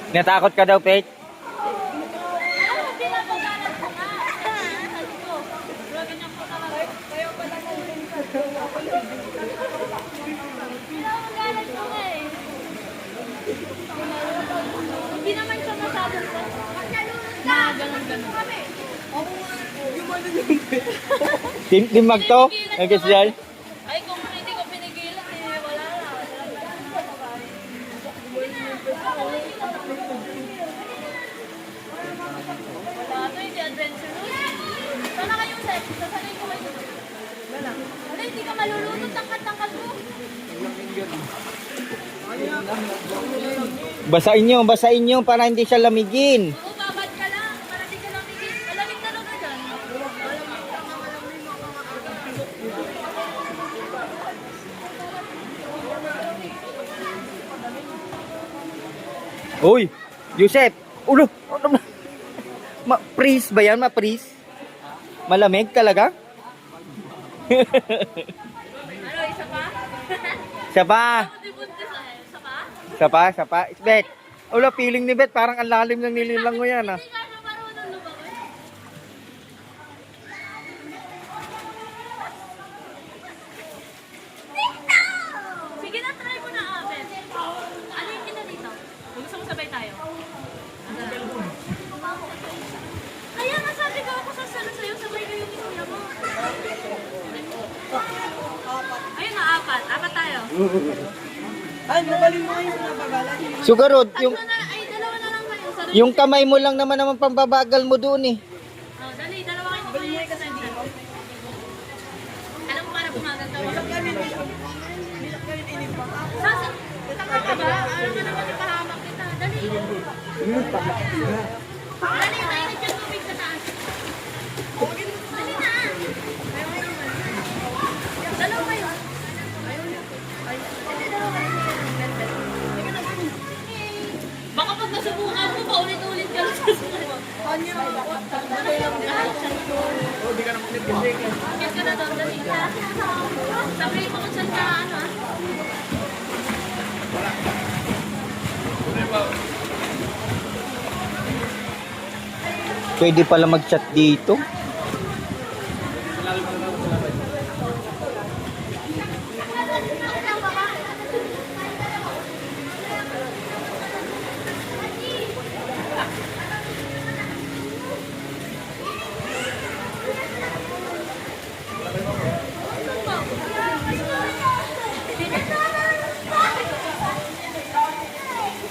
Natakot ka daw, Pete? Hindi naman siya masyadong na ganun-ganun. Timag to? Nagkasyan? Ay, kung hindi ko pinigilan, wala na. Wala to, hindi adventurous. Sana kayong sex, sasanay ko kayo. Wala. Wala, hindi ka malulunod, tangkat-tangkat mo. Basain nyo para hindi siya lamigin. Oo, babad ka lang, para di ka lamigin. Malamig talaga dyan. Uy, Yusef. Ulo. Ma-freeze ba yan? Ma-freeze? Malamig talaga? Ano, isa pa? Siya pa. Di buntis ah, isa pa? Siya pa. Bet. Ulo, feeling ni Bet. Parang ang lalim ng nililang mo yan, ah. Hindi ka na marunong lumaban. Sige na, try mo na, Abet. Alin kita dito? Gusto mo sabay tayo? Kaya nga sabi ko ako sasalo sa'yo, sabay kayo ni kuya mo. Ayun na, apat. Apat tayo. Ay, nabalin mo yung nababalan. Sugarod, yung, Tatlo na, ay dalawa na lang kayo. Sarili. yung kamay mo lang naman pambabagal mo doon, eh. Oh, dali, dalawa kayo kumain ka na dito. Alam mo para bumagal ka. Sasa, tanga ka ba? Alam mo naman ipahamak kita. Dali. Dali, mainit yung tubig sa taas. Dali na. Dalawa kayo. Dali, dalawa kayo. Baka pag nasubukan mo, paulit-ulit ka lang sa susunod. Dali lang lahat. Yes ka na doon, dali ka. Sabi mo kung saan ka, ano ah. Pwede pala mag-chat dito.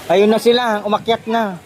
Ayun na sila, umakyat na.